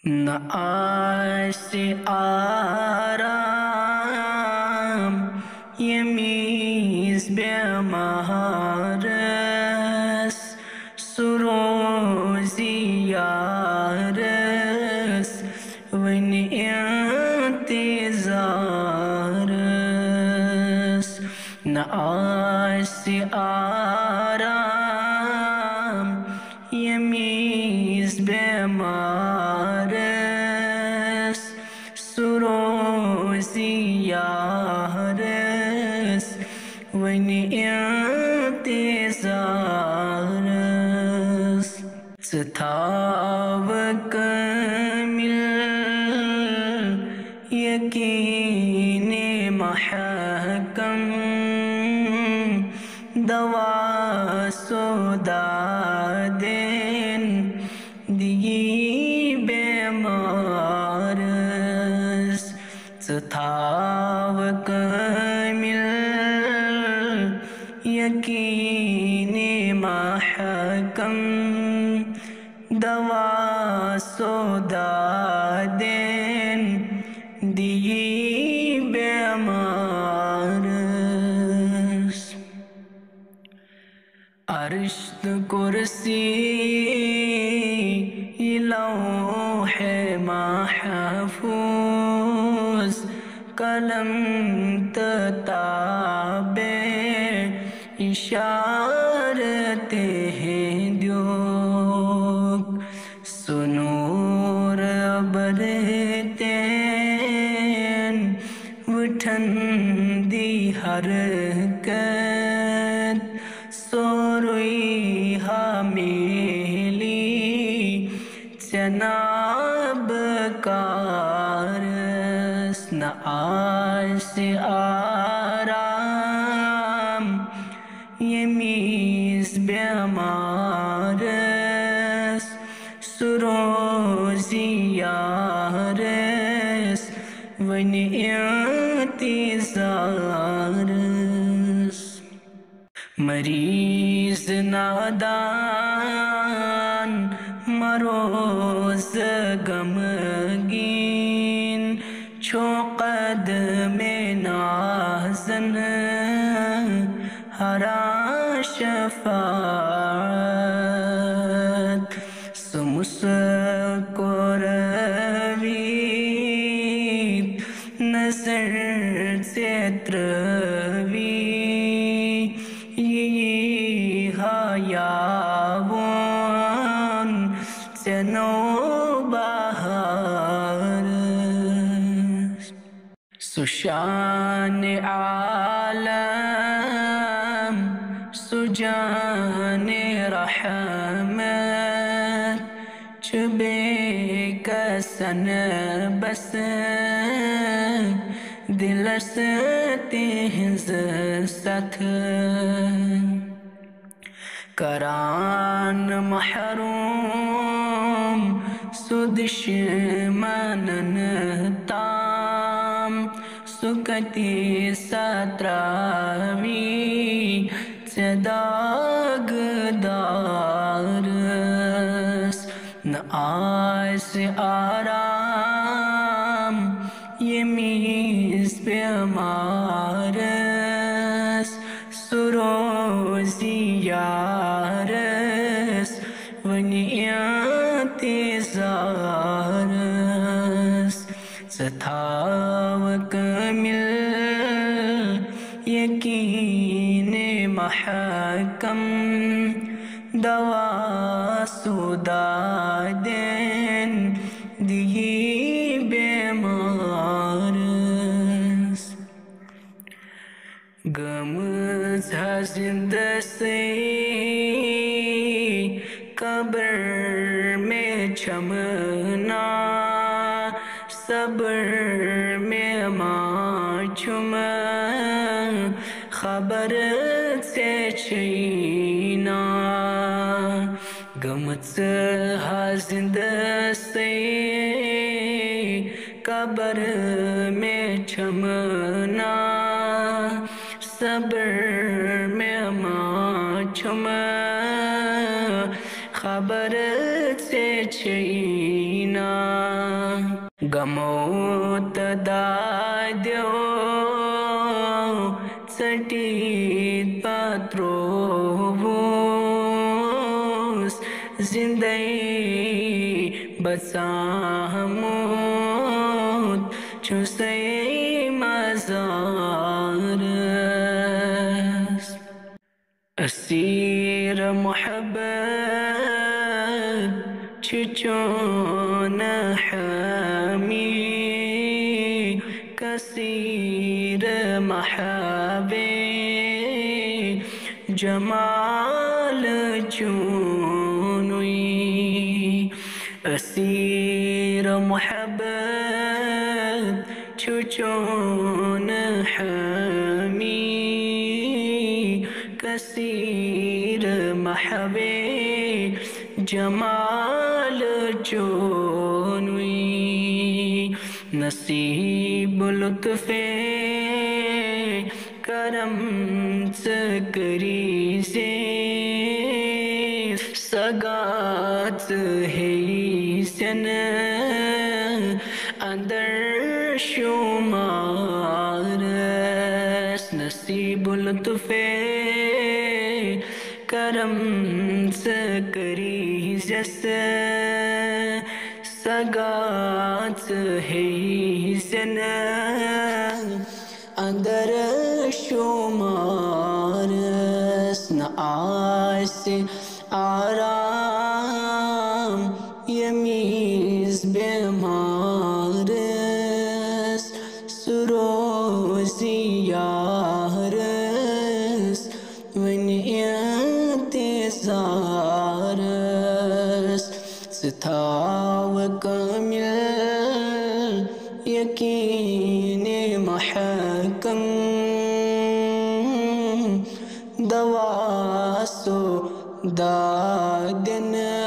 نہ آس آرام یمیز بیمارس سروزی Yaris one انتظارس نہ آس آرام یمیز بیمارس سروزی یارس ون انتظارس ستھاو کامل یقین محکم دوا سودادین دی بیمارس ستھاو کامل یقین محکم دوا سودادین دی بیمارس عرش کرسی لوح محفوظ قلم کتاب اشارت دیوک سنور برتین وٹھن دی حرکت سوروی حمیلی جناب کارس نہ آس آرام یمیز بیمارس سروزی یارس ون انتظارس مریض نادان مروز غمگین چھو قدم نازن ہرا شفاعت سمسکو روید نظر سے تروی حیاون چنو بہارس سشان عالم سجان رحمت چبے کسن بس دلس تہنز ست کران محروم سدشمنن تام سکتی ستراوی چداگ دارس نہ آس آرام یمیز بیمارس سروزی یارس ون انتظارس ستھاو کامل یقین محکم دوا سودادین دی بیمارس غم زند سے قبر میں چھمنا صبر میں ماچھم خبر سے چھینا غمت زند سے قبر میں چھمنا صبر میں ماچھم خبر سے چھینا غمو تدادیو څټي پاتروس زندگی بسامود چوسي مزارس اسیر محبت چچون حمی کثیر محبت جمال چونوی اسیر محبت چچون حمی کثیر محبت جمال چونوی نصیب لطف کرم سکری سے سگات ہے سن اندر شمارس نصیب لطف کرم سکری جس سگات ہے سن اندر شمارس نہ آس آرام یمیز بیمارس سروزی یارس ونی انتظارس ستاو کامل یقین محکم دواسو دادن